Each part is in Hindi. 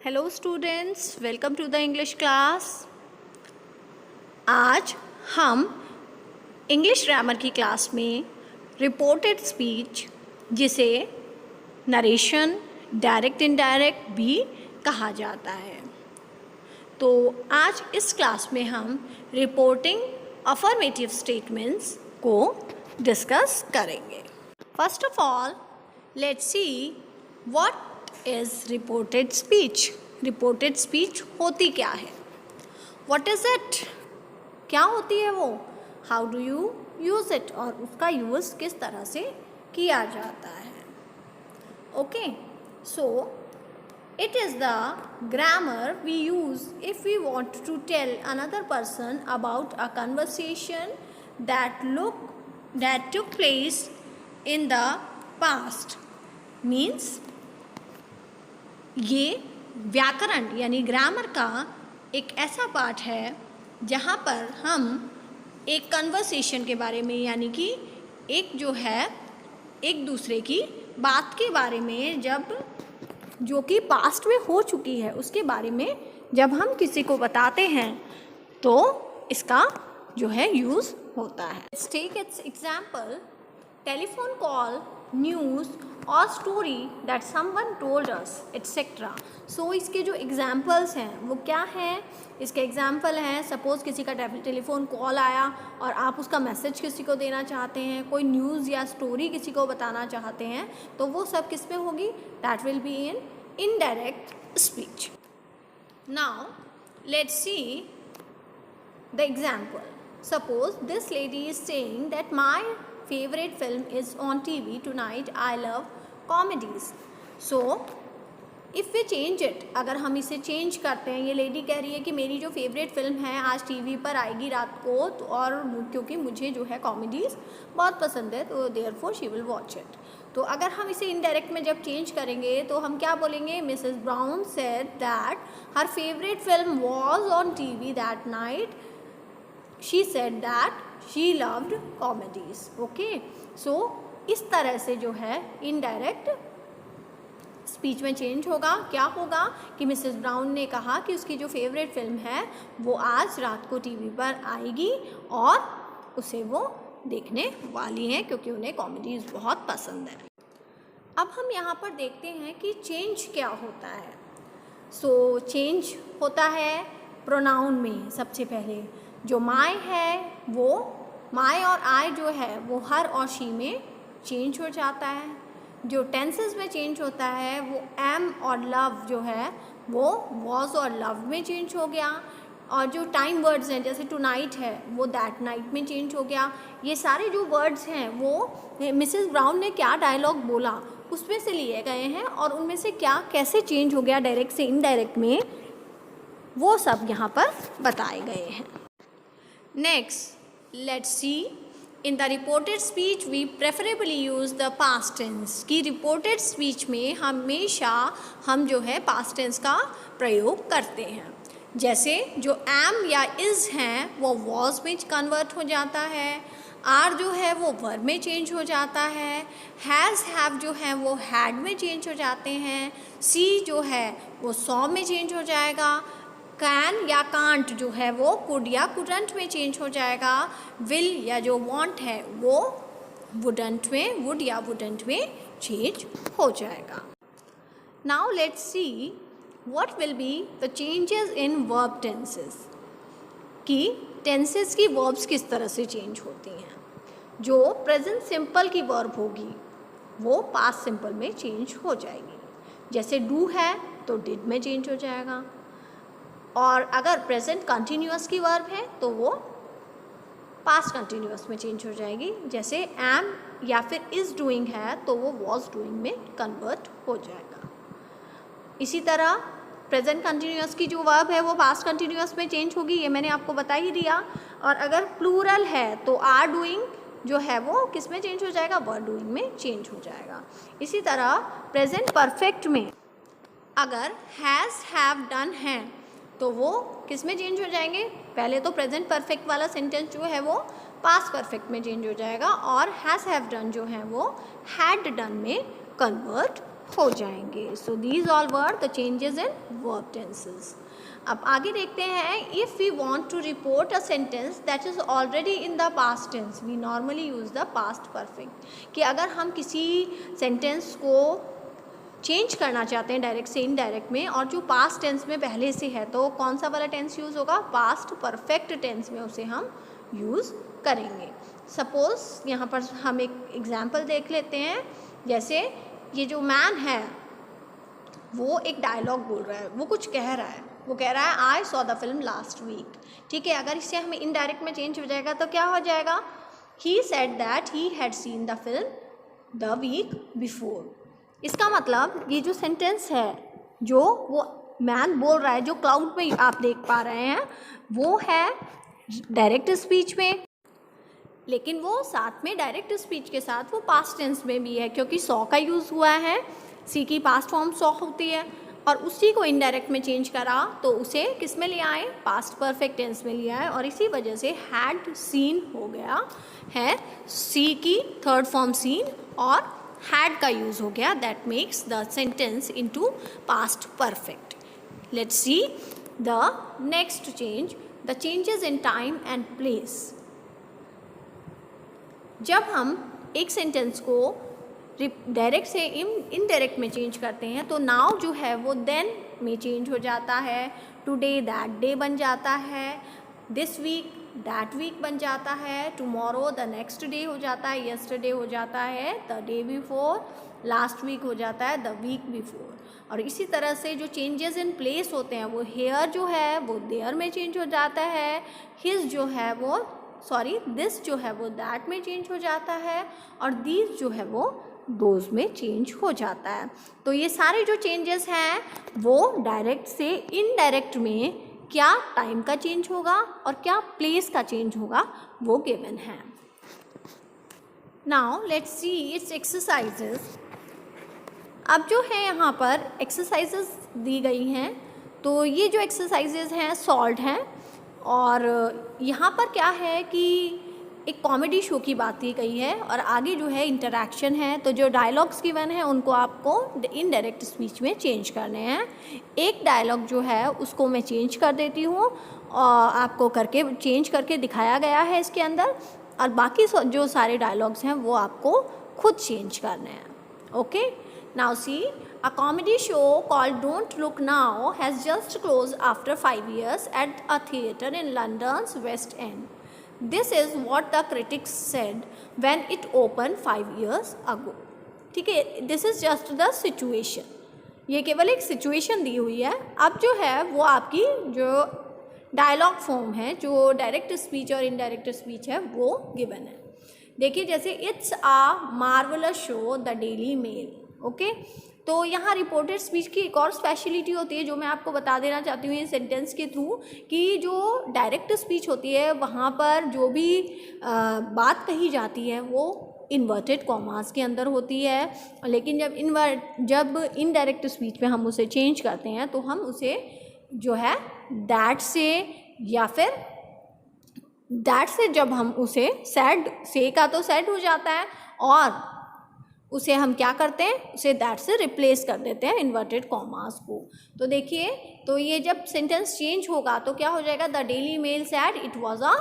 Hello students, welcome to the English class. आज हम इंग्लिश ग्रामर की क्लास में रिपोर्टेड स्पीच, जिसे नरेशन, डायरेक्ट इनडायरेक्ट भी कहा जाता है, तो आज इस क्लास में हम रिपोर्टिंग अफर्मेटिव स्टेटमेंट्स को डिस्कस करेंगे। First of all, let's see what is reported speech. Reported speech होती क्या है? What is it? क्या होती है वो? How do you use it? और उसका यूज़ किस तरह से किया जाता है? Okay, so it is the grammar we use if we want to tell another person about a conversation that took place in the past. Means ये व्याकरण यानी ग्रामर का एक ऐसा पार्ट है जहाँ पर हम एक कन्वर्सेशन के बारे में, यानी कि एक जो है एक दूसरे की बात के बारे में, जब जो कि पास्ट में हो चुकी है उसके बारे में जब हम किसी को बताते हैं तो इसका जो है यूज़ होता है। Let's take its example, telephone call, news और story that someone told us etcetera. So इसके जो एग्जाम्पल्स हैं वो क्या हैं? इसके एग्जाम्पल हैं, सपोज़ किसी का टेलीफोन कॉल आया और आप उसका मैसेज किसी को देना चाहते हैं, कोई न्यूज़ या स्टोरी किसी को बताना चाहते हैं, तो वो सब किस में होगी? That will be in indirect speech. Now let's see the example. Suppose this lady is saying that my favorite film is on TV tonight. I love comedies. So if we change it, अगर हम इसे चेंज करते हैं, ये लेडी कह रही है कि मेरी जो फेवरेट फिल्म है आज टीवी पर आएगी रात को, तो और क्योंकि मुझे जो है कॉमेडीज़ बहुत पसंद है, तो therefore she will watch it. तो अगर हम इसे इनडायरेक्ट में जब चेंज करेंगे तो हम क्या बोलेंगे? Mrs brown said that her favourite film was on TV that night. She said that she loved comedies. Okay, so इस तरह से जो है इनडायरेक्ट स्पीच में चेंज होगा। क्या होगा कि मिसेस ब्राउन ने कहा कि उसकी जो फेवरेट फिल्म है वो आज रात को टीवी पर आएगी और उसे वो देखने वाली हैं क्योंकि उन्हें कॉमेडीज़ बहुत पसंद है। अब हम यहाँ पर देखते हैं कि चेंज क्या होता है। सो चेंज होता है प्रोनाउन में। सबसे पहले जो माय है वो माय और आई जो है वो हर और शी में चेंज हो जाता है। जो टेंसेस में चेंज होता है वो एम और लव जो है वो वॉज और लव में चेंज हो गया। और जो टाइम वर्ड्स हैं जैसे टू नाइट है वो दैट नाइट में चेंज हो गया। ये सारे जो वर्ड्स हैं वो मिसेस ब्राउन ने क्या डायलॉग बोला उसमें से लिए गए हैं और उनमें से क्या कैसे चेंज हो गया डायरेक्ट से इनडायरेक्ट में, वो सब यहाँ पर बताए गए हैं। Next, let's see. In the reported speech, we preferably use the past tense. कि reported speech में हमेशा हम जो है past tense का प्रयोग करते हैं। जैसे जो am या is हैं वो was में कन्वर्ट हो जाता है, are जो है वो verb में चेंज हो जाता है, has have जो है वो had में चेंज हो जाते हैं, see जो है वो saw में चेंज हो जाएगा, कैन या कांट जो है वो कुड या कुडंट में चेंज हो जाएगा, विल या जो वांट है वो वुडंट में, वुड या वुडंट में चेंज हो जाएगा। Now let's see what will be the changes in verb tenses, कि टेंसेस की वर्ब्स किस तरह से चेंज होती हैं। जो प्रेजेंट सिंपल की वर्ब होगी वो पास्ट सिंपल में चेंज हो जाएगी। जैसे डू है तो डिड में चेंज हो जाएगा, और अगर प्रेजेंट कंटिन्यूअस की वर्ब है तो वो पास्ट कंटिन्यूअस में चेंज हो जाएगी। जैसे एम या फिर इज़ डूइंग है तो वो वॉज डूइंग में कन्वर्ट हो जाएगा। इसी तरह प्रेजेंट कंटिन्यूअस की जो वर्ब है वो पास्ट कंटिन्यूअस में चेंज होगी, ये मैंने आपको बता ही दिया। और अगर प्लूरल है तो आर डूइंग जो है वो किस में चेंज हो जाएगा? वर डूइंग में चेंज हो जाएगा। इसी तरह प्रेजेंट परफेक्ट में अगर हैज़ हैव डन है तो वो किस में चेंज हो जाएंगे? पहले तो प्रेजेंट परफेक्ट वाला सेंटेंस जो है वो पास्ट परफेक्ट में चेंज हो जाएगा और हैज़ हैव डन जो है वो हैड डन में कन्वर्ट हो जाएंगे। So these all were the changes in verb tenses. अब आगे देखते हैं, if we want to report a sentence that is already in the past tense we normally use the past perfect. कि अगर हम किसी सेंटेंस को चेंज करना चाहते हैं डायरेक्ट से इनडायरेक्ट में, और जो पास्ट टेंस में पहले से है, तो कौन सा वाला टेंस यूज़ होगा? पास्ट परफेक्ट टेंस में उसे हम यूज़ करेंगे। सपोज़ यहाँ पर हम एक एग्जाम्पल देख लेते हैं। जैसे ये जो मैन है वो एक डायलॉग बोल रहा है, वो कुछ कह रहा है, वो कह रहा है I saw the film last week. ठीक है, अगर इससे हमें इनडायरेक्ट में चेंज हो जाएगा तो क्या हो जाएगा? He said that he had seen the film the week before. इसका मतलब ये जो सेंटेंस है जो वो मैन बोल रहा है, जो क्लाउड में आप देख पा रहे हैं, वो है डायरेक्ट स्पीच में, लेकिन वो साथ में डायरेक्ट स्पीच के साथ वो पास्ट टेंस में भी है, क्योंकि सॉ का यूज़ हुआ है। सी की पास्ट फॉर्म सॉ होती है, और उसी को इनडायरेक्ट में चेंज करा तो उसे किस में लिया आए? पास्ट परफेक्ट टेंस में लिया है, और इसी वजह से हैड सीन हो गया है। सी की थर्ड फॉर्म सीन और हैड का यूज़ हो गया, that makes the sentence into past perfect. Let's see the next change, the changes in time and place. जब हम एक सेंटेंस को डायरेक्ट से इनडायरेक्ट में चेंज करते हैं तो नाउ जो है वो देन में चेंज हो जाता है, टुडे दैट डे बन जाता है, दिस वीक दैट वीक बन जाता है, टुमारो द नेक्स्ट डे हो जाता है, यस्टरडे हो जाता है the day before, last week हो जाता है द वीक बिफोर। और इसी तरह से जो चेंजेस इन प्लेस होते हैं, वो हेयर जो है वो देयर में चेंज हो जाता है, हिज जो है वो दिस जो है वो दैट में चेंज हो जाता है, और दीज जो है वो दोज में चेंज हो जाता है। तो ये सारे जो चेंजेस हैं वो डायरेक्ट से इनडायरेक्ट में क्या टाइम का चेंज होगा और क्या प्लेस का चेंज होगा वो गिवन है। Now let's see it's exercises. अब जो है यहाँ पर एक्सरसाइजेस दी गई हैं, तो ये जो एक्सरसाइजेस हैं सॉल्व हैं, और यहाँ पर क्या है कि एक कॉमेडी शो की बात की गई है, और आगे जो है इंटरैक्शन है। तो जो डायलॉग्स गिवन है उनको आपको इनडायरेक्ट स्पीच में चेंज करने हैं। एक डायलॉग जो है उसको मैं चेंज कर देती हूँ, और आपको करके चेंज करके दिखाया गया है इसके अंदर, और बाकी जो सारे डायलॉग्स हैं वो आपको खुद चेंज करने हैं। Okay, now see, a comedy show called Don't Look Now has just closed after 5 years at a theatre in London's West End. This is what the critics said when it opened 5 years ago. ठीक है, this is just the situation. ये केवल एक सिचुएशन दी हुई है। अब जो है वो आपकी जो डायलॉग फॉर्म है, जो डायरेक्ट स्पीच और इनडायरेक्ट स्पीच है, वो गिवन है। देखिए, जैसे it's a marvellous show the Daily Mail. Okay, तो यहाँ रिपोर्टेड स्पीच की एक और स्पेशलिटी होती है जो मैं आपको बता देना चाहती हूँ इस सेंटेंस के थ्रू, कि जो डायरेक्ट स्पीच होती है वहाँ पर जो भी बात कही जाती है वो इन्वर्टेड कॉमास के अंदर होती है, लेकिन जब इनडायरेक्ट स्पीच में हम उसे चेंज करते हैं तो हम उसे जो है दैट से, या फिर दैट से जब हम उसे सैड से का तो सैड हो जाता है, और उसे हम क्या करते हैं, उसे दैट से रिप्लेस कर देते हैं इन्वर्टेड कॉमास को। तो देखिए, तो ये जब सेंटेंस चेंज होगा तो क्या हो जाएगा? The Daily Mail said it was a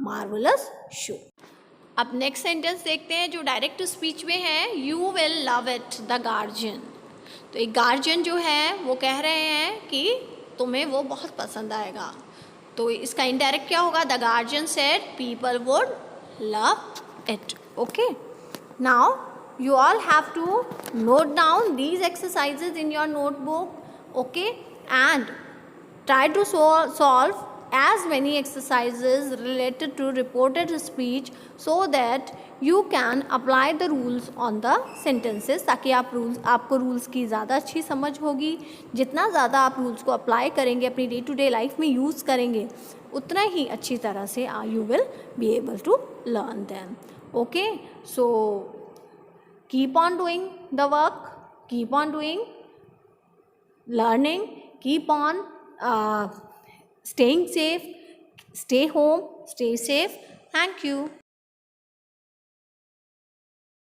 marvellous show. अब नेक्स्ट सेंटेंस देखते हैं जो डायरेक्ट स्पीच में है, you will love it the Guardian. तो एक गार्जियन जो है वो कह रहे हैं कि तुम्हें वो बहुत पसंद आएगा। तो इसका इनडायरेक्ट क्या होगा? The guardian said people would love it. Okay, now you all have to note down these exercises in your notebook, okay, and try to solve as many exercises related to reported speech so that you can apply the rules on the sentences, ताकि आपको रूल्स की ज़्यादा अच्छी समझ होगी। जितना ज़्यादा आप रूल्स को अप्लाई करेंगे, अपनी डे टू डे लाइफ में यूज़ करेंगे, उतना ही अच्छी तरह से you will be able to learn them. Okay, so keep on doing the work, keep on doing learning, keep on staying safe, stay home, stay safe. Thank you.